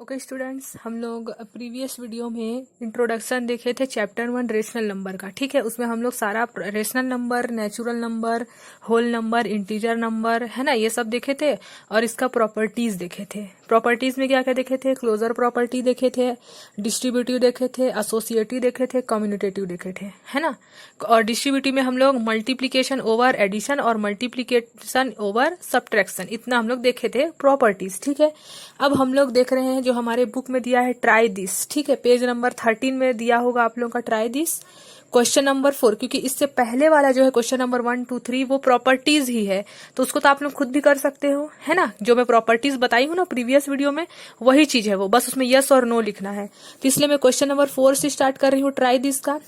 Okay students, हम लोग previous video में इंट्रोडक्शन देखे थे चैप्टर 1 रेशनल नंबर का। ठीक है, उसमें हम लोग सारा rational number, natural number, whole number, integer number, है ना, ये सब देखे थे। और इसका प्रॉपर्टीज देखे थे। प्रॉपर्टीज में क्या क्या देखे थे? क्लोजर प्रॉपर्टी देखे थे, डिस्ट्रीब्यूटिव देखे थे, एसोसिएटिव देखे थे, कम्युनिटेटिव देखे थे, है ना। और डिस्ट्रीब्यूटिव में हम लोग मल्टीप्लीकेशन ओवर एडिशन और मल्टीप्लीकेशन ओवर सब्ट्रैक्शन, इतना हम लोग देखे थे प्रॉपर्टीज। ठीक है, अब हम लोग देख रहे हैं जो हमारे बुक में दिया है ट्राई दिस। ठीक है, पेज नंबर 13 में दिया होगा आप लोगों का ट्राई दिस, क्वेश्चन नंबर 4। क्योंकि इससे पहले वाला जो है क्वेश्चन नंबर 1, 2, 3 वो प्रॉपर्टीज ही है, तो उसको तो आप लोग खुद भी कर सकते हो, है ना। जो मैं प्रॉपर्टीज बताई हूँ ना प्रीवियस वीडियो में, वही चीज है वो, बस उसमें यस और नो लिखना है। तो इसलिए मैं क्वेश्चन नंबर 4 से स्टार्ट कर रही हूँ ट्राई दिस का।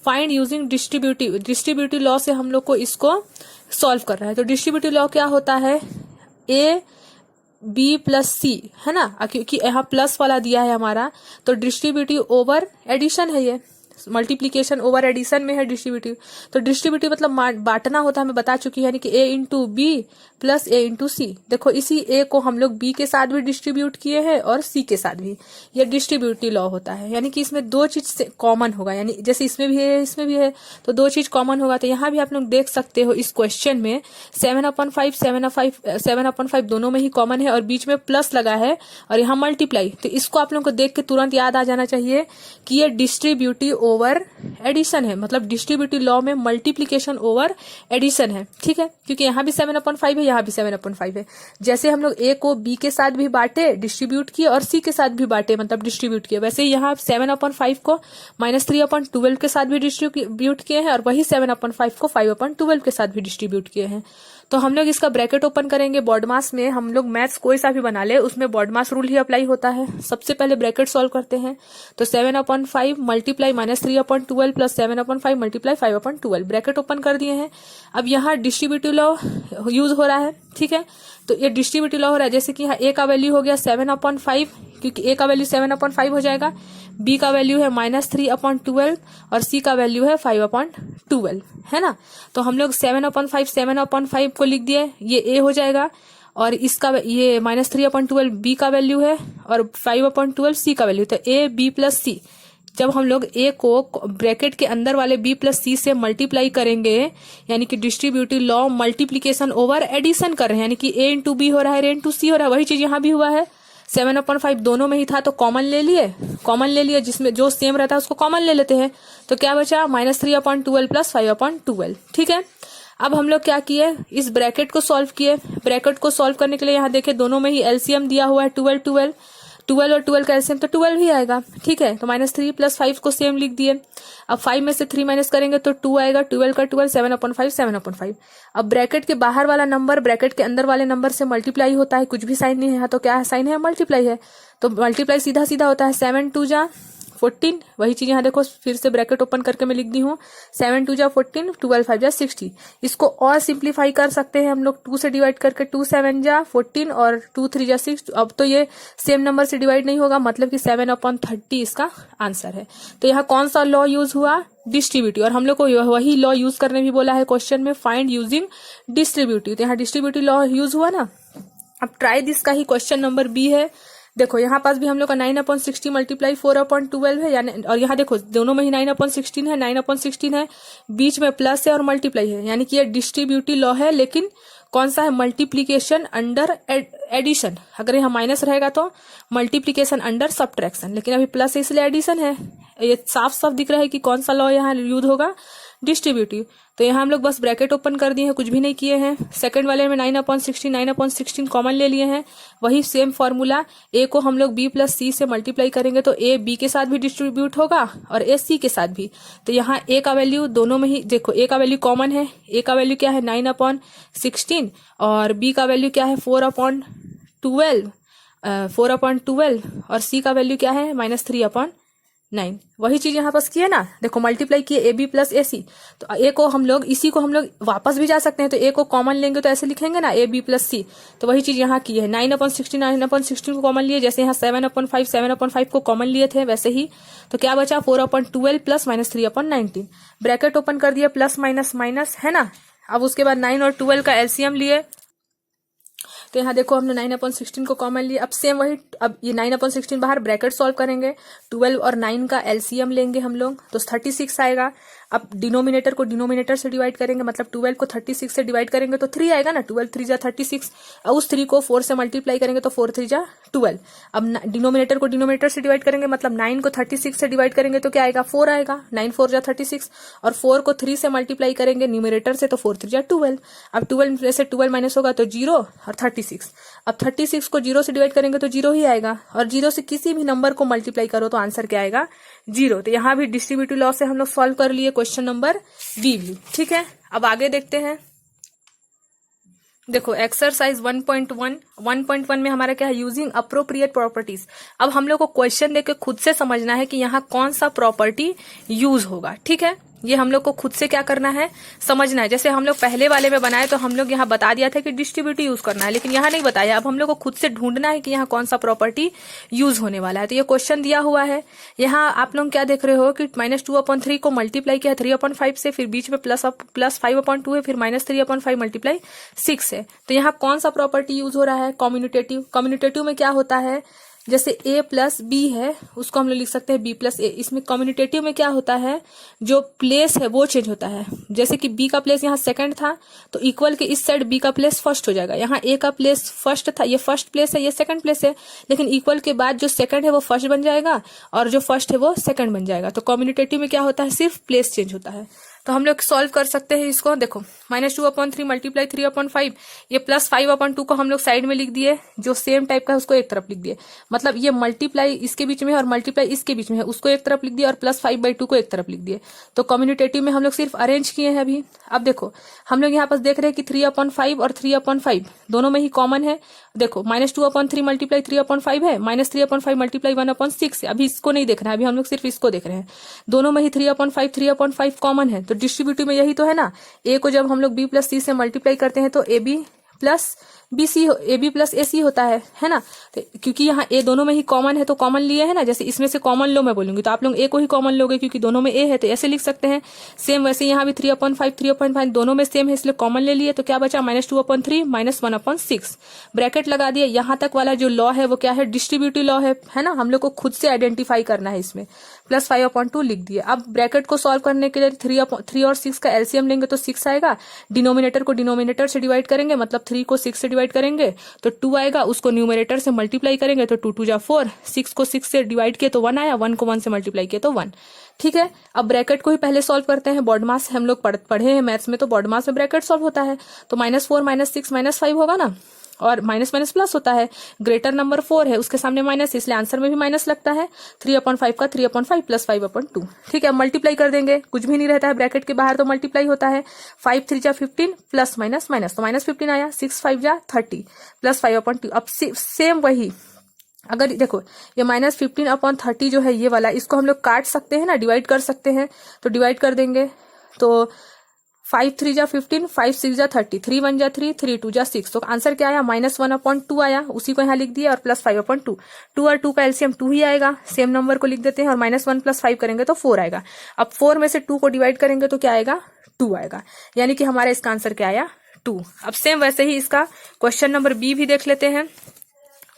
फाइंड यूजिंग डिस्ट्रीब्यूटिव लॉ से हम लोग को इसको सॉल्व कर रहा है। तो डिस्ट्रीब्यूटिव लॉ क्या होता है? ए बी प्लस सी, है ना। क्योंकि यहाँ प्लस वाला दिया है हमारा, तो डिस्ट्रीब्यूटिव ओवर एडिशन है, ये मल्टीप्लीकेशन ओवर एडिशन में है डिस्ट्रीब्यूटिव। तो डिस्ट्रीब्यूटिव मतलब बांटना होता है, मैं बता चुकी है, यानी कि ए इंटू बी प्लस ए इंटू सी। देखो इसी ए को हम लोग बी के साथ भी डिस्ट्रीब्यूट किए हैं और सी के साथ भी। ये डिस्ट्रीब्यूटिव लॉ होता है, यानी कि इसमें दो चीज कॉमन होगा, यानी जैसे इसमें भी है इसमें भी है, तो दो चीज कॉमन होगा। तो यहाँ भी आप लोग देख सकते हो इस क्वेश्चन में 7/5 7/5 दोनों में ही कॉमन है और बीच में प्लस लगा है और यहाँ मल्टीप्लाई। तो इसको आप लोग को देख के तुरंत याद आ जाना चाहिए कि ये डिस्ट्रीब्यूटिव ओवर एडिशन है, मतलब डिस्ट्रीब्यूटिव लॉ में मल्टीप्लीकेशन ओवर एडिशन है। ठीक है, क्योंकि यहाँ भी 7/5 है, यहाँ भी 7/5 है। जैसे हम लोग ए को बी के साथ भी बांटे डिस्ट्रीब्यूट किए और सी के साथ भी बांटे मतलब डिस्ट्रीब्यूट किए, वैसे ही यहाँ 7/5 को -3/12 के साथ भी डिस्ट्रीब्यूट किए हैं और वही 7/5 को 5/12 के साथ भी डिस्ट्रीब्यूट किए हैं। तो हम लोग इसका ब्रैकेट ओपन करेंगे। बॉडमास में हम लोग मैथ्स कोई सा भी बना ले, उसमें बॉडमास रूल ही अप्लाई होता है। सबसे पहले ब्रैकेट सॉल्व करते हैं। तो 7/5 multiply -3/12 plus 7/5 multiply 5/12, bracket open कर दिए हैं। अब यहाँ डिस्ट्रीब्यूटिव लॉ यूज हो रहा है। ठीक है, तो ये डिस्ट्रीब्यूटिव लॉ हो रहा है, जैसे कि यहाँ ए का वैल्यू हो गया 7/5, क्योंकि ए का वैल्यू 7/5 हो जाएगा, बी का वैल्यू है -3/12 और सी का वैल्यू है 5/12, है ना। तो हम लोग 7/5 को लिख दिए, ये ए हो जाएगा और इसका ये -3/12 बी का वैल्यू है और 5/12 सी का वैल्यू। तो ए बी प्लस सी, जब हम लोग ए को ब्रैकेट के अंदर वाले बी प्लस सी से मल्टीप्लाई करेंगे, यानी कि distributive law multiplication over addition कर रहे हैं, यानी कि ए इंटू बी हो रहा है, ए इंटू सी हो रहा है। वही चीज यहाँ भी हुआ है, 7/5 दोनों में ही था तो कॉमन ले लिए, जिसमें जो सेम रहता है उसको कॉमन ले लेते हैं। तो क्या बचा? -3/12 प्लस 5/12। ठीक है, अब हम लोग क्या किए, इस ब्रैकेट को सॉल्व किए। ब्रैकेट को सॉल्व करने के लिए यहाँ देखे दोनों में ही एलसीएम दिया हुआ है 12 और 12 का एलसीएम तो 12 ही आएगा। ठीक है, तो -3 + 5 को सेम लिख दिए। अब 5 में से 3 माइनस करेंगे तो 2 आएगा, 12 का 12 7/5। अब ब्रैकेट के बाहर वाला नंबर ब्रैकेट के अंदर वाले नंबर से मल्टीप्लाई होता है, कुछ भी साइन नहीं है यहाँ, तो क्या साइन है? मल्टीप्लाई है। तो मल्टीप्लाई सीधा सीधा होता है, 7 2 जा 14। वही चीज यहाँ देखो, फिर से ब्रैकेट ओपन करके मैं लिख दी हूँ, 7 2 जा 14, 12 5 जा 60। इसको और सिंप्लीफाई कर सकते हैं हम लोग, 2 से डिवाइड करके 2 7 जा 14 और 2 3 जा 6। अब तो ये सेम नंबर से डिवाइड नहीं होगा, मतलब कि 7/30 इसका आंसर है। तो यहाँ कौन सा लॉ यूज हुआ? डिस्ट्रीब्यूटिव। और हम लोग को वही लॉ यूज करने भी बोला है क्वेश्चन में, फाइंड यूजिंग डिस्ट्रीब्यूटिव। तो यहाँ डिस्ट्रीब्यूटिव लॉ यूज हुआ ना। अब ट्राई दिस का ही क्वेश्चन नंबर बी है। देखो यहाँ पास भी हम लोग का 9/60 मल्टीप्लाई 4/12 है, यानी, और यहाँ देखो दोनों में ही 9/16 है, 9/16 है, बीच में प्लस है और मल्टीप्लाई है, यानी कि ये डिस्ट्रीब्यूटिव लॉ है, लेकिन कौन सा है? Multiplication under addition. अगर यहाँ माइनस रहेगा तो मल्टीप्लीकेशन अंडर सब्ट्रैक्शन, लेकिन अभी प्लस है इसलिए एडिशन है। ये साफ साफ दिख रहा है कि कौन सा लॉ यहाँ यूज होगा? डिस्ट्रीब्यूटिव। तो यहाँ हम लोग बस ब्रैकेट ओपन कर दिए हैं, कुछ भी नहीं किए हैं। सेकंड वाले में 9/16 कॉमन ले लिए हैं, वही सेम फॉर्मूला। ए को हम लोग बी प्लस सी से मल्टीप्लाई करेंगे तो ए बी के साथ भी डिस्ट्रीब्यूट होगा और ए सी के साथ भी। तो यहाँ ए का वैल्यू दोनों में ही देखो, ए का वैल्यू कॉमन है। ए का वैल्यू क्या है? 9/16 और बी का वैल्यू क्या है? 4/12 और सी का वैल्यू क्या है? -3/9। वही चीज यहाँ पास किए ना, देखो मल्टीप्लाई किए ए बी प्लस ए सी। तो ए को हम लोग, इसी को हम लोग वापस भी जा सकते हैं, तो ए को कॉमन लेंगे तो ऐसे लिखेंगे ना, ए बी प्लस सी। तो वही चीज यहाँ की है, 9/16 को कॉमन लिए, जैसे यहाँ 7/5 को कॉमन लिए थे वैसे ही। तो क्या बचा? 4/12 प्लस -3/19। ब्रैकेट ओपन कर दिया, प्लस माइनस माइनस, है ना। अब उसके बाद 9 और 12 का एलसीएम लिए, तो यहाँ देखो हमने 9/16 को कॉमन लिया। अब सेम वही, अब ये 9/16 बाहर, ब्रैकेट सॉल्व करेंगे, 12 और 9 का एलसीएम लेंगे हम लोग, तो 36 आएगा। अब डिनोमिनेटर को डिनोमिनेटर से डिवाइड करेंगे, मतलब 12 को 36 से डिवाइड करेंगे तो 3 आएगा ना, 12 3 जा 36। अब उस 3 को 4 से मल्टीप्लाई करेंगे तो 4 3 जा 12। अब डिनोमिनेटर को डिनोमिनेटर से डिवाइड करेंगे, मतलब 9 को 36 से डिवाइड करेंगे तो क्या आएगा, 4 आएगा। 9 4 जा 36, और 4 को 3 से मल्टीप्लाई करेंगे न्यूमरेटर से तो 4 3 जा 12। अब 12 में से 12 माइनस होगा तो 0 और 36। अब 36 को 0 से डिवाइड करेंगे तो 0 ही आएगा, और 0 से किसी भी नंबर को मल्टीप्लाई करो तो आंसर क्या आएगा, 0। तो यहाँ भी डिस्ट्रीब्यूटिव लॉ से हम लोग सॉल्व कर लिए क्वेश्चन नंबर बी भी। ठीक है, अब आगे देखते हैं। देखो एक्सरसाइज 1.1 में हमारा क्या है, यूजिंग अप्रोप्रिएट प्रॉपर्टीज। अब हम लोग को क्वेश्चन देके खुद से समझना है कि यहाँ कौन सा प्रॉपर्टी यूज होगा। ठीक है, ये हम लोग को खुद से क्या करना है, समझना है। जैसे हम लोग पहले वाले में बनाए तो हम लोग यहाँ बता दिया था कि डिस्ट्रीब्यूटिव यूज करना है, लेकिन यहाँ नहीं बताया। अब हम लोग को खुद से ढूंढना है कि यहाँ कौन सा प्रॉपर्टी यूज होने वाला है। तो ये क्वेश्चन दिया हुआ है, यहाँ आप लोग क्या देख रहे हो कि -2/3 को मल्टीप्लाई किया 3/5 से, फिर बीच में प्लस 5/2 है, फिर -3/5 मल्टीप्लाई 6 है। तो यहाँ कौन सा प्रॉपर्टी यूज हो रहा है, कम्युनिटेटिव। कम्युनिटेटिव में क्या होता है, जैसे a प्लस बी है उसको हम लोग लिख सकते हैं b प्लस ए। इसमें कम्युनिटेटिव में क्या होता है, जो प्लेस है वो चेंज होता है। जैसे कि b का प्लेस यहाँ सेकंड था तो इक्वल के इस साइड b का प्लेस फर्स्ट हो जाएगा। यहाँ a का प्लेस फर्स्ट था, ये फर्स्ट प्लेस है, ये सेकंड प्लेस है, लेकिन इक्वल के बाद जो सेकंड है वो फर्स्ट बन जाएगा और जो फर्स्ट है वो सेकंड बन जाएगा। तो कम्युनिटेटिव में क्या होता है, सिर्फ प्लेस चेंज होता है। तो हम लोग सॉल्व कर सकते हैं इसको। देखो -2/3 मल्टीप्लाई 3/5, ये +5/2 को हम लोग साइड में लिख दिए, जो सेम टाइप का है उसको एक तरफ लिख दिए। मतलब ये मल्टीप्लाई इसके बीच में है और मल्टीप्लाई इसके बीच में है, उसको एक तरफ लिख दिया, और +5/2 को एक तरफ लिख दिए। तो कम्युनिटेटिव में हम लोग सिर्फ अरेंज किए हैं अभी। अब देखो हम लोग यहाँ पास देख रहे हैं कि 3/5 और 3/5 दोनों में ही कॉमन है। देखो -2/3 मल्टीप्लाई 3/5 है, -3/5 मल्टीप्लाई 1/6 है। अभी इसको नहीं देखना है, अभी हम लोग सिर्फ इसको देख रहे हैं। दोनों में ही 3/5 कॉमन है, तो डिस्ट्रीब्यूटिव में यही तो है ना। ए को जब हम लोग b प्लस सी से मल्टीप्लाई करते हैं तो ab plus BC AB plus AC होता है ना। तो क्योंकि यहाँ A दोनों में ही कॉमन है तो कॉमन लिए है ना, जैसे इसमें से कॉमन लो मैं बोलूंगी तो आप लोग A को ही कॉमन लोगे क्योंकि दोनों में A है, तो ऐसे लिख सकते हैं। सेम वैसे यहाँ भी 3/5 दोनों में सेम है इसलिए कॉमन ले लिए, तो क्या बचा -2/3 -1/6 ब्रैकेट लगा दिए। यहाँ तक वाला जो लॉ है वो क्या है, डिस्ट्रीब्यूटिव लॉ है ना। हम लोग को खुद से आइडेंटिफाई करना है इसमें। +5/2 लिख दिए। अब ब्रैकेट को सॉल्व करने के लिए 3 और 6 का एलसीएम लेंगे तो 6 आएगा। डिनोमिनेटर को डिनोमिनेटर से डिवाइड करेंगे, मतलब 3 को 6 से डिवाइड करेंगे तो 2 आएगा। उसको न्यूमरेटर से मल्टीप्लाई करेंगे तो 2 2 जा 4, 6 को 6 से डिवाइड किए तो 1 आया, 1 को 1 से मल्टीप्लाई किए तो 1। ठीक है, अब ब्रैकेट को ही पहले सॉल्व करते हैं। बॉड मास हम लोग पढ़े हैं मैथ्स में, तो बॉड मास में ब्रैकेट सॉल्व होता है। तो -4 -6 -5 होगा ना, और माइनस माइनस प्लस होता है। ग्रेटर नंबर 4 है उसके सामने माइनस, इसलिए आंसर में भी माइनस लगता है। 3/5 का 3/5 प्लस 5/2। ठीक है, मल्टीप्लाई कर देंगे, कुछ भी नहीं रहता है ब्रैकेट के बाहर तो मल्टीप्लाई होता है। 5 3 जा 15 प्लस माइनस माइनस, तो -15 आया। 6 5 जा 30 प्लस 5/2। अब सेम वही, अगर देखो ये -15/30 जो है ये वाला, इसको हम लोग काट सकते हैं ना, डिवाइड कर सकते हैं। तो डिवाइड कर देंगे तो 5 3 जा 15, 5 6 जा 30, 3 1 जा 3, 3 2 जा 6। तो आंसर क्या आया, -1/2 आया। उसी को यहाँ लिख दिया, और +5/2। 2 और 2 का एलसीएम 2 ही आएगा। सेम नंबर को लिख देते हैं, और -1 + 5 करेंगे तो 4 आएगा। अब 4 में से 2 को डिवाइड करेंगे तो क्या आएगा, 2 आएगा। यानी कि हमारा इसका आंसर क्या आया, 2। अब सेम वैसे ही इसका क्वेश्चन नंबर बी भी देख लेते हैं।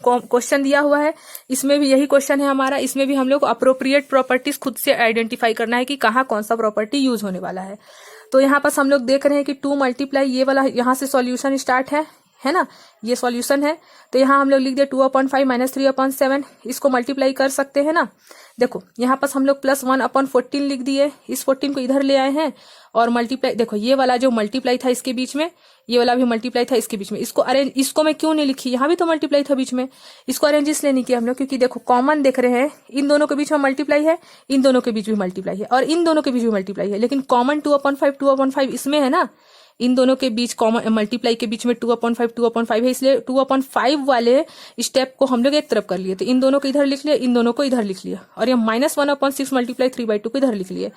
क्वेश्चन दिया हुआ है, इसमें भी यही क्वेश्चन है हमारा। इसमें भी हम लोग अप्रोप्रिएट प्रॉपर्टीज खुद से आइडेंटिफाई करना है कि कहाँ कौन सा प्रॉपर्टी यूज होने वाला है। तो यहाँ पास हम लोग देख रहे हैं कि 2 मल्टीप्लाई ये वाला, यहाँ से सॉल्यूशन स्टार्ट है ना, ये सॉल्यूशन है। तो यहाँ हम लोग लिख दिया 2/5 -3/7, इसको मल्टीप्लाई कर सकते हैं ना। देखो यहाँ पास हम लोग +1/14 लिख दिए, इस 14 को इधर ले आए हैं, और मल्टीप्लाई देखो ये वाला जो मल्टीप्लाई था इसके बीच में, ये वाला भी मल्टीप्लाई था इसके बीच में। इसको अरेंज, इसको मैं क्यों नहीं लिखी, यहाँ भी तो मल्टीप्लाई था बीच में, इसको अरेंज इसलिए नहीं किया हम लोग क्योंकि देखो कॉमन देख रहे हैं, इन दोनों के बीच में मल्टीप्लाई है, इन दोनों के बीच में मल्टीप्लाई है, और इन दोनों के बीच में मल्टीप्लाई है, लेकिन कॉमन 2/5 इसमें है ना। इन दोनों के बीच कॉमन मल्टीप्लाई के बीच में 2/5 है, इसलिए 2/5 वाले स्टेप को हम लोग एक तरफ कर लिए। तो इन दोनों को इधर लिख लिया, इन दोनों को इधर लिख लिया, और ये -1/6 मल्टीप्लाई 3/2 को इधर लिख लिए।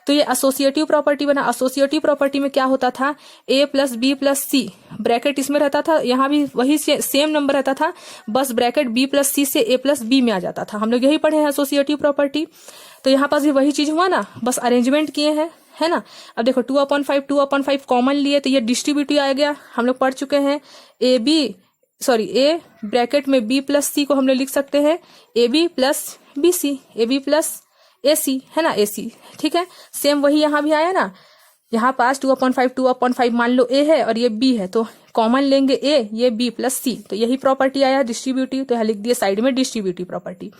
तो ये एसोसिएटिव प्रॉपर्टी बना। एसोसिएटिव प्रॉपर्टी में क्या होता था, a + b + c ब्रैकेट इसमें रहता था, यहाँ भी वही सेम नंबर रहता था, बस ब्रैकेट b + c से a + b में आ जाता था। हम लोग यही पढ़े हैं एसोसिएटिव प्रॉपर्टी। तो यहाँ पास भी वही चीज हुआ ना, बस अरेंजमेंट किए हैं, है ना। अब देखो 2/5 कॉमन लिए तो ये डिस्ट्रीब्यूटिव आ गया, हम लोग पढ़ चुके हैं। AB सॉरी ए ब्रैकेट में बी प्लस सी को हम लोग लिख सकते हैं A B plus B C, A B plus A C, है ना, ए सी। ठीक है, सेम वही यहाँ भी आया ना, यहाँ पास 2/5 मान लो ए है और ये बी है, तो कॉमन लेंगे ए, ये बी प्लस सी, तो यही प्रॉपर्टी आया डिस्ट्रीब्यूटिव, तो यहाँ लिख दिए साइड में डिस्ट्रीब्यूटिव प्रॉपर्टी।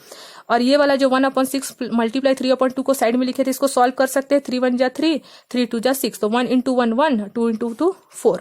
और ये वाला जो 1/6 मल्टीप्लाई 3/2 को साइड में लिखे थे, इसको सॉल्व कर सकते हैं। 3 1 जा 3, 3 2 जा 6, तो 1 into 1 1, 2 into 2 4।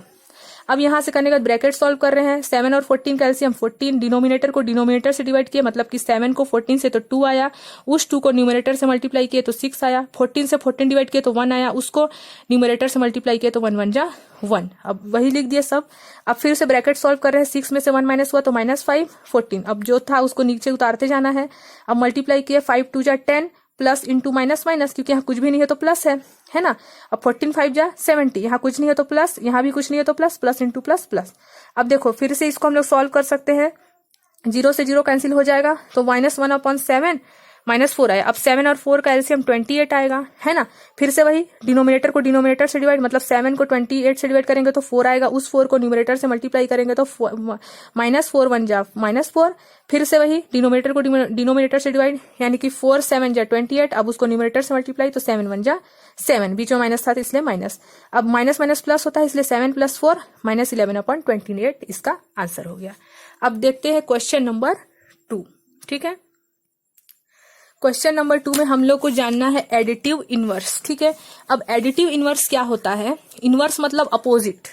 अब यहां से करने के बाद ब्रैकेट सॉल्व कर रहे हैं। 7 और 14 का एलसीएम 14, डिनोमिनेटर को डिनोमिनेटर से डिवाइड किया, मतलब कि 7 को 14 से तो 2 आया, उस 2 को न्यूमरेटर से मल्टीप्लाई किए तो 6 आया, 14 से 14 डिवाइड किए तो 1 आया, उसको न्यूमरेटर से मल्टीप्लाई किए तो 1 1 जा 1। अब वही लिख दिए सब। अब फिर से ब्रैकेट सॉल्व कर रहे हैं, 6 में से 1 माइनस हुआ तो -5, 14। अब जो था उसको नीचे उतारते जाना है। अब मल्टीप्लाई किए, 5 2 जा 10, प्लस इंटू माइनस माइनस, क्योंकि यहाँ कुछ भी नहीं है तो प्लस है ना। अब 14 5 जा 70, यहाँ कुछ नहीं है तो प्लस, यहाँ भी कुछ नहीं है तो plus, plus into plus plus. अब देखो फिर से इसको हम लोग सॉल्व कर सकते हैं, 0 से 0 कैंसिल हो जाएगा, तो -1/7 -4 आया। अब 7 और 4 का एलसीएम 28 आएगा, है ना। फिर से वही डिनोमिनेटर को डिनोमिनेटर से डिवाइड, मतलब 7 को 28 से डिवाइड करेंगे तो 4 आएगा, उस 4 को न्यूमरेटर से मल्टीप्लाई करेंगे तो -4 1 जा -4। फिर से वही डिनोमिनेटर को डिनोमिनेटर से डिवाइड, यानी कि 4 7 जा 28, अब उसको न्यूमरेटर से मल्टीप्लाई तो 7 1 जा 7, बीच में माइनस था तो इसलिए माइनस। अब माइनस माइनस प्लस होता है, इसलिए 7 + 4 -11/28 इसका आंसर हो गया। अब देखते हैं क्वेश्चन नंबर 2। ठीक है, क्वेश्चन नंबर 2 में हम लोग को जानना है एडिटिव इनवर्स। ठीक है, अब एडिटिव इनवर्स क्या होता है? इनवर्स मतलब अपोजिट।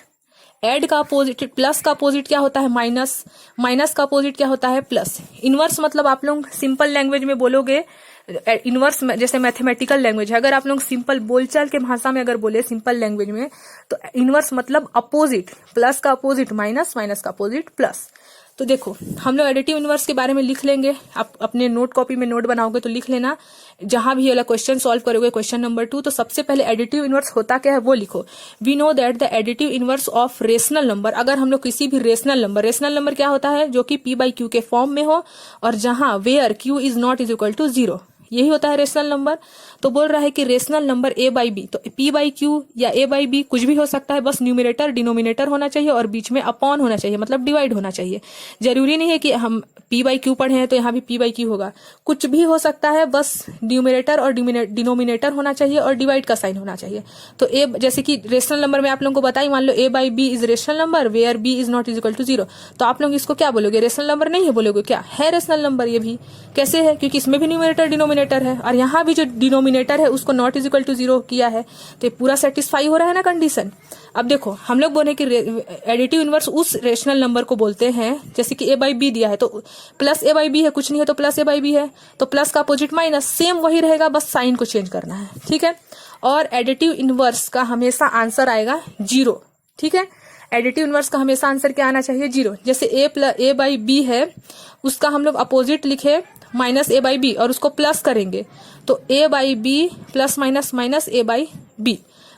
एड का अपोजिट, प्लस का अपोजिट क्या होता है? माइनस, माइनस का अपोजिट क्या होता है? प्लस। इनवर्स मतलब आप लोग सिंपल लैंग्वेज में बोलोगे, इनवर्स जैसे मैथमेटिकल लैंग्वेज है, अगर आप लोग सिंपल बोलचाल के भाषा में अगर बोले सिंपल लैंग्वेज में, तो इनवर्स मतलब अपोजिट। प्लस का अपोजिट माइनस, माइनस का अपोजिट प्लस। तो देखो हम लोग एडिटिव इनवर्स के बारे में लिख लेंगे, आप अपने नोट कॉपी में नोट बनाओगे तो लिख लेना, जहां भी ये वाला क्वेश्चन सॉल्व करोगे क्वेश्चन नंबर 2, तो सबसे पहले एडिटिव इनवर्स होता क्या है वो लिखो। We know that the additive inverse of rational number, अगर हम लोग किसी भी रेशनल नंबर क्या होता है? जो कि p/q के फॉर्म में हो, और जहां where q is not is equal to 0, यही होता है रेशनल नंबर। तो बोल रहा है कि रेशनल नंबर a/b, तो p/q या a/b कुछ भी हो सकता है, बस न्यूमरेटर डिनोमिनेटर होना चाहिए और बीच में अपॉन होना चाहिए, मतलब डिवाइड होना चाहिए। जरूरी नहीं है कि हम p/q पढ़े हैं तो यहाँ भी p/q होगा, कुछ भी हो सकता है, बस न्यूमरेटर और डिनोमिनेटर होना चाहिए और डिवाइड का साइन होना चाहिए। तो a, जैसे कि रेशनल नंबर में आप लोगों को बताई, मान लो a/b is rational number where b is not is equal to 0, तो आप लोग इसको क्या बोलोगे? रेशनल नंबर नहीं है, बोलोगे क्या है? Rational number. ये भी कैसे है? क्योंकि इसमें भी न्यूमरेटर डिनोमिनेटर है, और यहाँ भी जो डिनोमिनेटर है उसको नॉट इज इक्वल टू 0 किया है, तो ये पूरा सेटिस्फाई हो रहा है ना कंडीशन। अब देखो हम लोग बोले कि एडिटिव इनवर्स उस रेशनल नंबर को बोलते हैं, जैसे कि a/b दिया है तो प्लस a/b है, कुछ नहीं है तो प्लस a/b है, तो प्लस का अपोजिट माइनस, सेम वही रहेगा, बस साइन को चेंज करना है। ठीक है, और एडिटिव इनवर्स का हमेशा आंसर आएगा 0। ठीक है, एडिटिव इनवर्स का हमेशा आंसर क्या आना चाहिए? 0। जैसे a/b है, उसका हम लोग अपोजिट लिखे माइनस a/b और उसको प्लस करेंगे तो a/b plus minus minus a/b,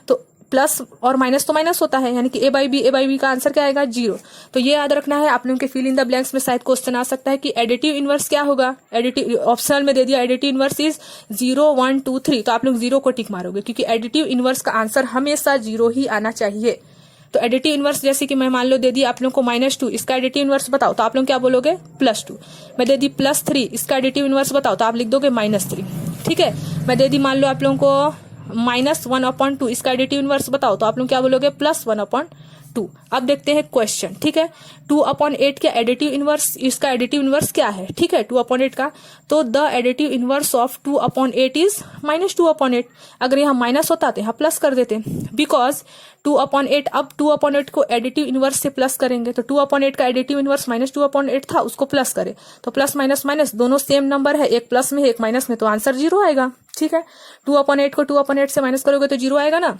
तो प्लस और माइनस तो माइनस होता है, यानी कि a/b का आंसर क्या आएगा? 0। तो ये याद रखना है। आप लोगों के फिल इन द ब्लैंक्स में शायद क्वेश्चन आ सकता है कि एडिटिव इनवर्स क्या होगा। एडिटिव ऑप्शनल में दे दिया एडिटिव इनवर्स इज 0 1 2 3, तो आप लोग 0 को टिक मारोगे, क्योंकि एडिटिव इनवर्स का आंसर हमेशा 0 ही आना चाहिए। तो एडिटिव इनवर्स जैसे कि मैं मान लो दे दी आप लोगों को -2, इसका एडिटिव इनवर्स बताओ, तो आप लोग क्या बोलोगे? +2। मैं दे दी +3, इसका एडिटिव इनवर्स बताओ, तो आप लिख दोगे -3। ठीक है, मैं दे दी मान लो आप लोगों को -1/2, इसका एडिटिव इनवर्स बताओ, तो आप लोग क्या बोलोगे? +1/2। अब देखते हैं क्वेश्चन। ठीक है, 2/8 का एडिटिव इनवर्स, इसका एडिटिव इनवर्स क्या है? ठीक है, 2/8 का, तो the additive inverse of 2/8 is -2/8। अगर यहाँ माइनस होता तो यहाँ प्लस कर देते, बिकॉज 2/8, अब 2/8 को एडिटिव इनवर्स से प्लस करेंगे, तो 2/8 का एडिटिव इनवर्स -2/8 था, उसको प्लस करे, तो प्लस माइनस माइनस दोनों सेम नंबर है, एक प्लस में एक माइनस में, तो आंसर 0 आएगा। ठीक है, 2/8 को 2/8 से माइनस करोगे तो 0 आएगा ना।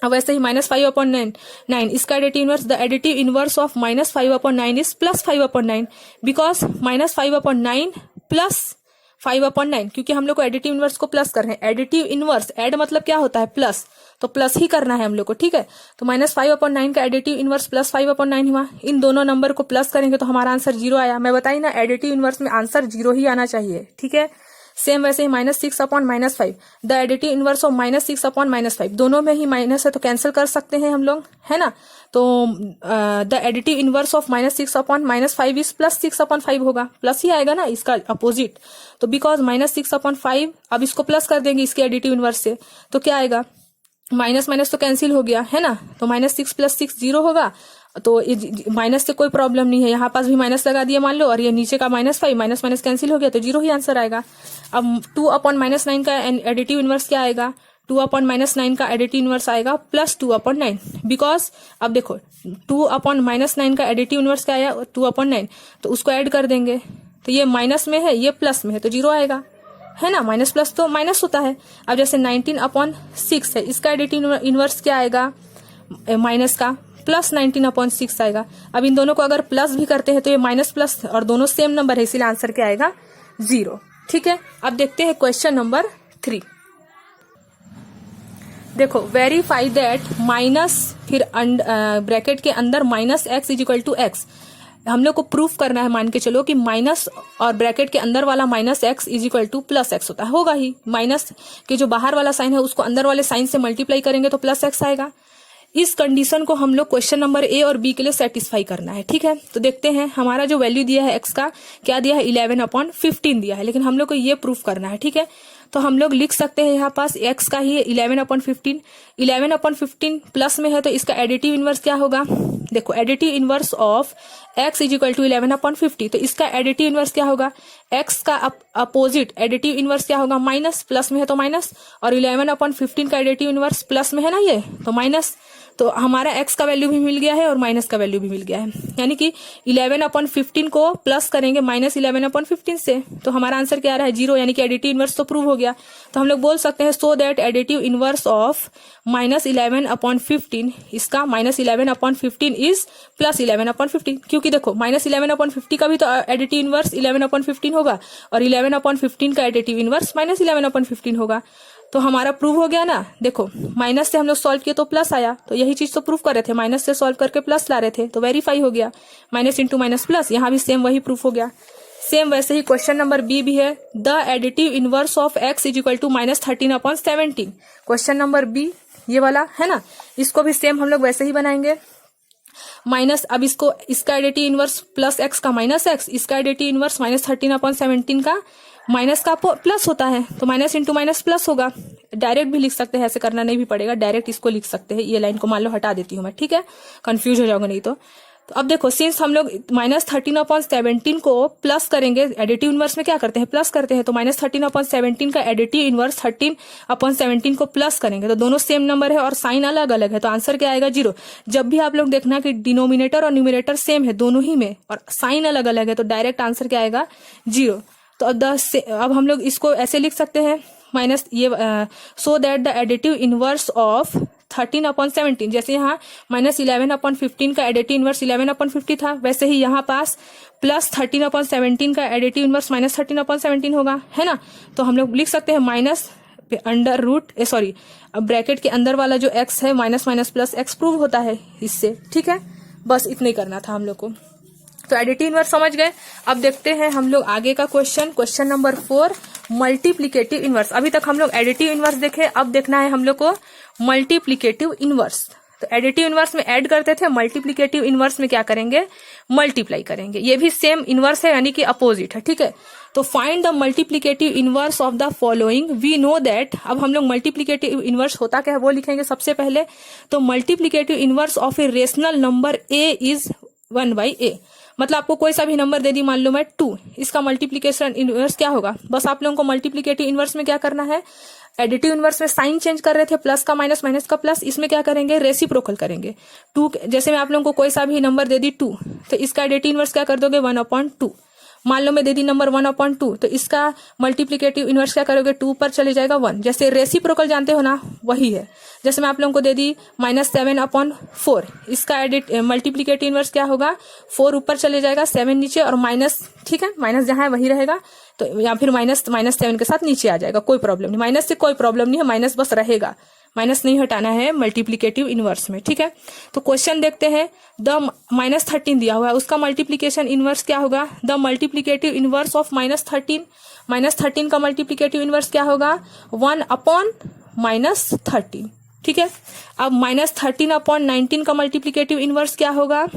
अब वैसे ही -5/9, इसका additive inverse, the additive inverse of -5/9 is +5/9, because -5/9 plus 5/9, क्योंकि हम लोग को एडिटिव इनवर्स को प्लस कर रहे हैं। एडिटिव इनवर्स, एड मतलब क्या होता है? प्लस, तो प्लस ही करना है हम लोग को। ठीक है, तो -5/9 का एडिटिव इनवर्स +5/9 हुआ, इन दोनों नंबर को प्लस करेंगे तो हमारा आंसर 0 आया। मैं बताई ना, एडिटिव इनवर्स में आंसर 0 ही आना चाहिए। ठीक है, सेम वैसे ही -6/-5, द एडिटिव इनवर्स ऑफ -6/-5, दोनों में ही माइनस है तो कैंसिल कर सकते हैं हम लोग, है ना। तो the additive inverse of -6/-5 is +6/5 होगा, प्लस ही आएगा ना इसका अपोजिट। तो बिकॉज -6/5, अब इसको प्लस कर देंगे इसके एडिटिव इनवर्स से, तो क्या आएगा, माइनस माइनस तो कैंसिल हो गया, है ना। तो -6 + 6 0 होगा, तो माइनस से कोई प्रॉब्लम नहीं है, यहाँ पास भी माइनस लगा दिया मान लो, और ये नीचे का -5, माइनस माइनस कैंसिल हो गया, तो 0 ही आंसर आएगा। अब 2/-9 का एडिटिव इनवर्स क्या आएगा, 2/-9 का एडिटिव इनवर्स आएगा +2/9, बिकॉज अब देखो 2/-9 का एडिटिव इनवर्स क्या आया, 2/9, तो उसको ऐड कर देंगे, तो ये माइनस में है ये प्लस में है, तो 0 आएगा, है ना। माइनस प्लस तो माइनस होता है। अब जैसे 19/6 है, इसका एडिटिव इनवर्स क्या आएगा, माइनस का +19/6 आएगा। अब इन दोनों को अगर प्लस भी करते हैं तो ये माइनस प्लस और दोनों सेम नंबर है, इसीलिए आंसर क्या आएगा 0। ठीक है, अब देखते हैं क्वेश्चन नंबर 3। देखो, वेरीफाई दैट माइनस फिर ब्रैकेट के अंदर -x = x, हम लोग को प्रूफ करना है, मान के चलो कि माइनस और ब्रैकेट के अंदर वाला -x = +x होता है, होगा ही। माइनस के जो बाहर वाला साइन है उसको अंदर वाले साइन से मल्टीप्लाई करेंगे तो +x आएगा। इस कंडीशन को हम लोग क्वेश्चन नंबर ए और बी के लिए सेटिस्फाई करना है। ठीक है, तो देखते हैं हमारा जो वैल्यू दिया है x का, क्या दिया है 11/15 दिया है, लेकिन हम लोग को ये प्रूफ करना है। ठीक है, तो हम लोग लिख सकते हैं यहाँ पास x का ही 11/15, 11/15 प्लस में है तो इसका एडिटिव इनवर्स क्या होगा, देखो एडिटिव इनवर्स ऑफ x = 11/50, तो इसका एडिटिव इनवर्स क्या होगा, x का अपोजिट एडिटिव इनवर्स क्या होगा, माइनस, प्लस में है तो माइनस, और 11/15 का एडिटिव इनवर्स प्लस में है ना ये, तो माइनस। तो हमारा x का वैल्यू भी मिल गया है और माइनस का वैल्यू भी मिल गया है, यानी कि 11/15 को प्लस करेंगे -11/15 से, तो हमारा आंसर क्या आ रहा है 0, यानी कि एडिटिव इनवर्स तो प्रूव हो गया। तो हम लोग बोल सकते हैं so that additive inverse of -11/15, इसका -11/15 इज +11/15, क्योंकि देखो -11/50 का भी तो एडिटिव इनवर्स 11/15 होगा और 11/15 का एडिटिव इनवर्स -11/15 होगा। तो हमारा प्रूव हो गया ना। देखो, माइनस से हम लोग सॉल्व किए तो प्लस आया, तो यही चीज तो प्रूफ कर रहे थे, माइनस से सॉल्व करके प्लस ला रहे थे, तो वेरीफाई हो गया, माइनस इंटू माइनस प्लस, यहाँ भी सेम वही प्रूफ हो गया। सेम वैसे ही क्वेश्चन नंबर बी भी है, the additive inverse of x = -13/17, question number B ये वाला है ना, इसको भी सेम हम लोग वैसे ही बनाएंगे। माइनस, अब इसको, इसका एडिटिव इनवर्स +x का -x, इसका एडिटिव इनवर्स -13/17 का माइनस का प्लस होता है, तो माइनस इंटू माइनस प्लस होगा। डायरेक्ट भी लिख सकते हैं, ऐसे करना नहीं भी पड़ेगा, डायरेक्ट इसको लिख सकते हैं। ये लाइन को मान लो हटा देती हूँ मैं, ठीक है, कंफ्यूज हो जाओगे नहीं तो। अब देखो, सिंस हम लोग -13/17 को प्लस करेंगे, एडिटिव इनवर्स में क्या करते हैं, प्लस करते हैं, तो -13/17 का एडिटिव इनवर्स 13/17 को प्लस करेंगे, तो दोनों सेम नंबर है और साइन अलग अलग है, तो आंसर क्या आएगा 0। जब भी आप लोग देखना कि डिनोमिनेटर और न्यूमरेटर सेम है दोनों ही में और साइन अलग अलग है, तो डायरेक्ट आंसर क्या आएगा 0। तो अब हम लोग इसको ऐसे लिख सकते हैं, माइनस ये so that the additive inverse of 13/17, जैसे यहाँ -11/15 का एडिटिव इनवर्स 11/50 था, वैसे ही यहाँ पास प्लस 13/17 का एडिटिव इनवर्स -13/17 होगा, है ना। तो हम लोग लिख सकते हैं minus under root sorry bracket के अंदर वाला जो x है minus minus plus x prove होता है इससे। ठीक है, बस इतना ही करना था हम लोग को। तो एडिटिव इनवर्स समझ गए। अब देखते हैं हम लोग आगे का क्वेश्चन नंबर 4, मल्टीप्लिकेटिव इनवर्स। अभी तक हम लोग एडिटिव इनवर्स देखे, अब देखना है हम लोग को मल्टीप्लिकेटिव इनवर्स। तो एडिटिव इनवर्स में ऐड करते थे, मल्टीप्लिकेटिव इनवर्स में क्या करेंगे, मल्टीप्लाई करेंगे। ये भी सेम इनवर्स है, यानी कि अपोजिट है। ठीक है, तो find the multiplicative inverse of the following. We know that, अब हम लोग मल्टीप्लिकेटिव इनवर्स होता क्या है वो लिखेंगे सबसे पहले। तो multiplicative inverse of a rational number A is 1/a, मतलब आपको कोई सा भी नंबर दे दी, मान लो मैं 2, इसका मल्टीप्लिकेशन इनवर्स क्या होगा। बस आप लोगों को मल्टीप्लिकेटिव इनवर्स में क्या करना है, एडिटिव इनवर्स में साइन चेंज कर रहे थे, प्लस का माइनस, माइनस का प्लस, इसमें क्या करेंगे, रेसिप्रोकल करेंगे। 2, जैसे मैं आप लोगों को कोई सा भी नंबर दे दी 2, तो इसका एडिटिव इनवर्स क्या कर दोगे 1/2। मान लो मैं दे दी नंबर 1/2, तो इसका मल्टीप्लिकेटिव इनवर्स क्या करोगे, 2 पर चले जाएगा 1। जैसे रेसिप्रोकल जानते हो ना, वही है। जैसे मैं आप लोगों को दे दी -7/4, इसका मल्टीप्लिकेटिव इनवर्स क्या होगा, 4 ऊपर चले जाएगा, 7 नीचे और माइनस, ठीक है, माइनस जहां है वही रहेगा, तो या फिर -7 के साथ नीचे आ जाएगा, कोई प्रॉब्लम नहीं। माइनस से कोई प्रॉब्लम नहीं है, माइनस बस रहेगा, माइनस नहीं हटाना है मल्टीप्लीकेटिव इनवर्स में, ठीक है। तो क्वेश्चन देखते हैं, द -13 दिया हुआ है, उसका मल्टीप्लीकेशन इनवर्स क्या होगा, द मल्टीप्लीकेटिव इनवर्स ऑफ -13, -13 का मल्टीप्लीकेटिव इनवर्स क्या होगा, 1/-13, ठीक है। अब -13/19 का मल्टीप्लीकेटिव इनवर्स क्या होगा,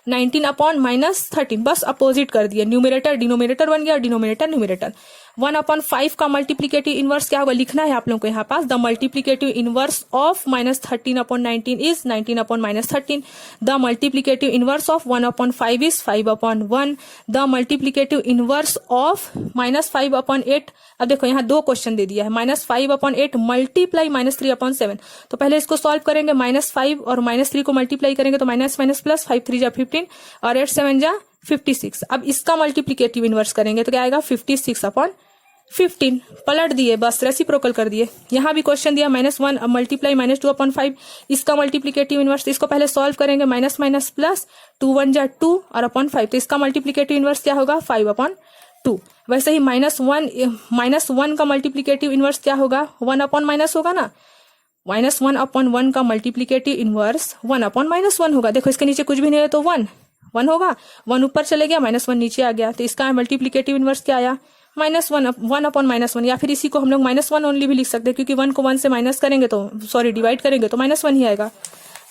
19/-13, बस अपोजिट कर दिया, न्यूमरेटर डिनोमिनेटर बन गया, डिनोमिनेटर न्यूमरेटर। 1/5 का मल्टीप्लीकेटिव इनवर्स क्या होगा, लिखना है आप लोगों को यहाँ पास, the multiplicative inverse of -13/19 is 19/-13, the multiplicative inverse of 1/5 is 5/1, the multiplicative inverse of -5/8, अब देखो यहाँ दो क्वेश्चन दे दिया है, -5/8 मल्टीप्लाई -3/7, तो पहले इसको सॉल्व करेंगे, -5 और -3 को मल्टीप्लाई करेंगे तो माइनस माइनस प्लस, 5 3 जा 15 और 8 7 जा 56। अब इसका मल्टीप्लीकेटिव इनवर्स करेंगे तो क्या आएगा, 56/15, पलट दिए, बस रेसिप्रोकल कर दिए। यहाँ भी क्वेश्चन दिया -1 मल्टीप्लाई -2/5, इसका मल्टीप्लीकेटिव इनवर्स, इसको पहले सॉल्व करेंगे, माइनस माइनस प्लस, 2 1 जा 2 और /5, तो इसका मल्टीप्लीकेटिव इनवर्स क्या होगा, 5/2। वैसे ही -1 का मल्टीप्लीकेटिव इनवर्स क्या होगा, 1/- होगा ना, -1/1 का मल्टीप्लीकेटिव इनवर्स 1/-1 होगा। देखो इसके नीचे कुछ भी नहीं है तो 1 होगा, 1 ऊपर चले गया, -1 नीचे आ गया, तो इसका मल्टीप्लीकेटिव इनवर्स क्या आया, -1/-1, या फिर इसी को हम लोग -1 ओनली भी लिख सकते हैं, क्योंकि 1 को 1 से माइनस करेंगे तो डिवाइड करेंगे तो -1 ही आएगा।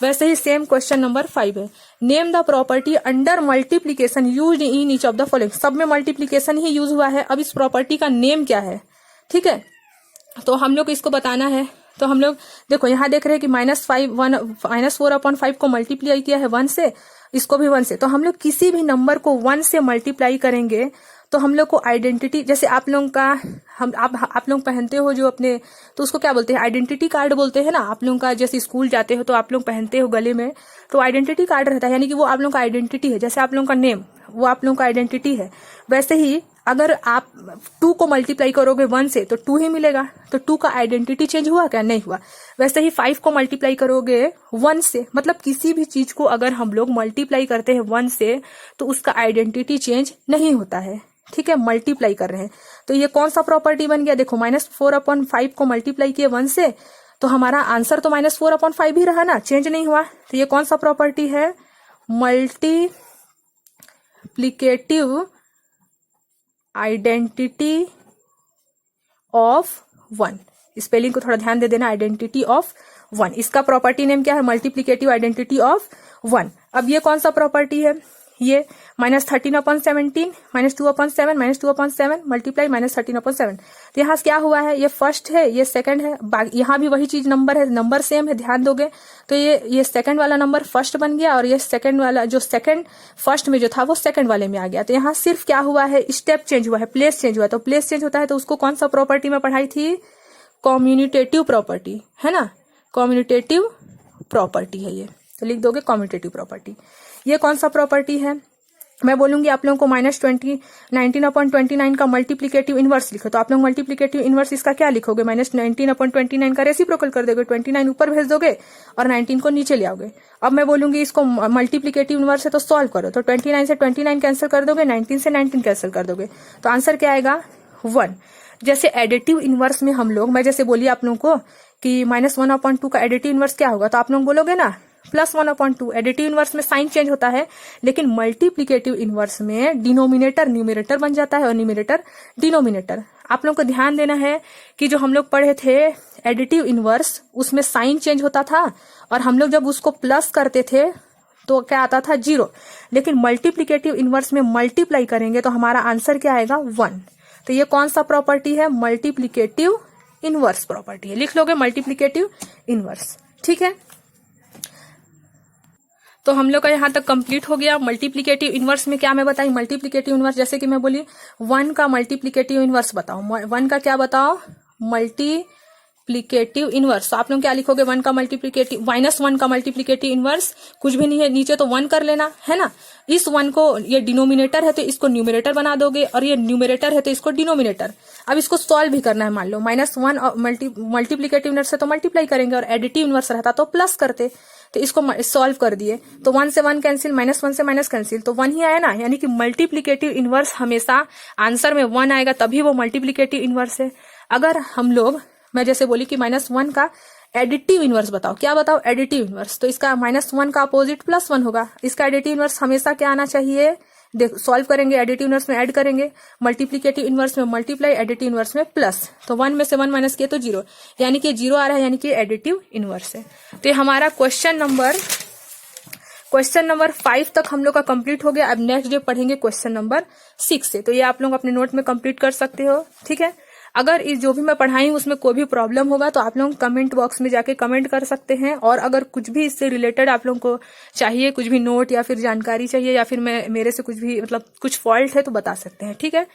वैसे ही सेम क्वेश्चन नंबर 5 है, name the property under multiplication used in each of the following, सब में मल्टीप्लीकेशन ही यूज हुआ है, अब इस प्रॉपर्टी का नेम क्या है, ठीक है। तो हम लोग इसको बताना है, तो हम लोग देखो यहाँ देख रहे हैं कि -4/5 को मल्टीप्लाई किया है 1 से, इसको भी 1 से, तो हम लोग किसी भी नंबर को 1 से मल्टीप्लाई करेंगे तो हम लोग को आइडेंटिटी, जैसे आप लोगों का आप लोग पहनते हो जो अपने, तो उसको क्या बोलते हैं, आइडेंटिटी कार्ड बोलते हैं ना, आप लोगों का जैसे स्कूल जाते हो तो आप लोग पहनते हो गले में, तो आइडेंटिटी कार्ड रहता है, यानी कि वो आप लोगों का आइडेंटिटी है, जैसे आप लोगों का नेम वो आप लोगों का आइडेंटिटी है। वैसे ही अगर आप 2 को मल्टीप्लाई करोगे 1 से तो 2 ही मिलेगा, तो 2 का आइडेंटिटी चेंज हुआ क्या, नहीं हुआ। वैसे ही 5 को मल्टीप्लाई करोगे 1 से, मतलब किसी भी चीज को अगर हम लोग मल्टीप्लाई करते हैं 1 से तो उसका आइडेंटिटी चेंज नहीं होता है, ठीक है, मल्टीप्लाई कर रहे हैं। तो ये कौन सा प्रॉपर्टी बन गया, देखो -4/5 को मल्टीप्लाई किए 1 से, तो हमारा आंसर तो -4/5 ही रहा ना, चेंज नहीं हुआ। तो ये कौन सा प्रॉपर्टी है, मल्टीप्लीकेटिव आइडेंटिटी ऑफ 1, स्पेलिंग को थोड़ा ध्यान दे देना, आइडेंटिटी ऑफ 1, इसका प्रॉपर्टी नेम क्या है, मल्टीप्लीकेटिव आइडेंटिटी ऑफ 1। अब ये कौन सा प्रॉपर्टी है, ये -13/17 -2/7 -2/7 मल्टीप्लाई -13/7, तो यहाँ क्या हुआ है, ये फर्स्ट है, ये सेकंड है, यहाँ भी वही चीज नंबर है, नंबर सेम है, ध्यान दोगे तो ये सेकंड वाला नंबर फर्स्ट बन गया और ये सेकंड वाला जो सेकंड फर्स्ट में जो था वो सेकंड वाले में आ गया। तो यहाँ सिर्फ क्या हुआ है, स्टेप चेंज हुआ है, प्लेस चेंज हुआ है, तो प्लेस चेंज होता है तो उसको कौन सा प्रॉपर्टी में पढ़ाई थी, कॉम्यूनिटेटिव प्रॉपर्टी है ना, कॉम्यूनिटेटिव प्रॉपर्टी है ये, तो लिख दोगे कॉम्यूनिटेटिव प्रॉपर्टी। ये कौन सा प्रॉपर्टी है, मैं बोलूंगी आप लोगों को -19/29 का मल्टीप्लीकेटिव इनवर्स लिखो, तो आप लोग मल्टीप्लीकेटिव इनवर्स इसका क्या लिखोगे, -19/29 का रेसिप्रोकल कर दोगे, 29 ऊपर भेज दोगे और 19 को नीचे ले आओगे। अब मैं बोलूंगी इसको मल्टीप्लीकेटिव इनवर्स है तो सॉल्व करो, तो 29 से 29 कैंसिल कर दोगे, 19 से 19 कैंसिल कर दोगे, तो आंसर क्या आएगा, 1। जैसे एडिटिव इनवर्स में हम लोग, मैं जैसे बोली आप लोगों को कि -1/2 का एडिटिव इनवर्स क्या होगा, तो आप लोग बोलोगे ना +1/2, एडिटिव इनवर्स में साइन चेंज होता है, लेकिन मल्टीप्लीकेटिव इनवर्स में डिनोमिनेटर न्यूमरेटर बन जाता है और न्यूमरेटर डिनोमिनेटर। आप लोगों को ध्यान देना है कि जो हम लोग पढ़े थे एडिटिव इनवर्स, उसमें साइन चेंज होता था और हम लोग जब उसको प्लस करते थे तो क्या आता था, 0, लेकिन मल्टीप्लीकेटिव इनवर्स में मल्टीप्लाई करेंगे तो हमारा आंसर क्या आएगा, 1। तो ये कौन सा प्रॉपर्टी है, मल्टीप्लीकेटिव इनवर्स प्रॉपर्टी है, लिख लोगे मल्टीप्लीकेटिव इनवर्स, ठीक है। तो हम लोग का यहाँ तक कंप्लीट हो गया। मल्टीप्लीकेटिव इनवर्स में क्या मैं बताई, मल्टीप्लीकेटिव इनवर्स जैसे कि मैं बोली 1 का मल्टीप्लीकेटिव इनवर्स बताओ, 1 का क्या बताओ, मल्टीप्लीकेटिव इनवर्स। तो आप लोग क्या लिखोगे, 1 का मल्टीप्लीकेटिव -1 का मल्टीप्लीकेटिव इनवर्स, कुछ भी नहीं है नीचे तो 1 कर लेना है ना। इस 1 को, ये डिनोमिनेटर है तो इसको न्यूमरेटर बना दोगे और ये न्यूमरेटर है तो इसको डिनोमिनेटर। अब इसको सॉल्व भी करना है, मान लो -1 और मल्टीप्लीकेटिव इनवर्स है तो मल्टीप्लाई करेंगे और एडिटिव इनवर्स रहता तो प्लस करते, तो इसको सॉल्व कर दिए तो 1 से 1 कैंसिल, -1 से माइनस कैंसिल, तो 1 ही आया ना। यानी कि मल्टीप्लीकेटिव इनवर्स हमेशा आंसर में 1 आएगा तभी वो मल्टीप्लीकेटिव इनवर्स है। अगर हम लोग, मैं जैसे बोली कि -1 का एडिटिव इनवर्स बताओ, क्या बताओ, एडिटिव इनवर्स। तो इसका -1 का अपोजिट +1 होगा। इसका एडिटिव इनवर्स हमेशा क्या आना चाहिए, देखो सॉल्व करेंगे, एडिटिव इनवर्स में ऐड करेंगे, मल्टीप्लिकेटिव इनवर्स में मल्टीप्लाई, एडिटिव इनवर्स में प्लस। तो 1 में से 1 माइनस किए तो 0, यानी कि 0 आ रहा है, यानी कि एडिटिव इनवर्स है। तो ये हमारा क्वेश्चन नंबर 5 तक हम लोग का कंप्लीट हो गया। अब नेक्स्ट डे पढ़ेंगे क्वेश्चन नंबर 6 से। तो ये आप लोग अपने नोट में कंप्लीट कर सकते हो, ठीक है। अगर इस जो भी मैं पढ़ाई हूँ उसमें कोई भी प्रॉब्लम होगा तो आप लोग कमेंट बॉक्स में जाके कमेंट कर सकते हैं। और अगर कुछ भी इससे रिलेटेड आप लोगों को चाहिए, कुछ भी नोट या फिर जानकारी चाहिए, या फिर मेरे से कुछ भी मतलब कुछ फॉल्ट है तो बता सकते हैं, ठीक है।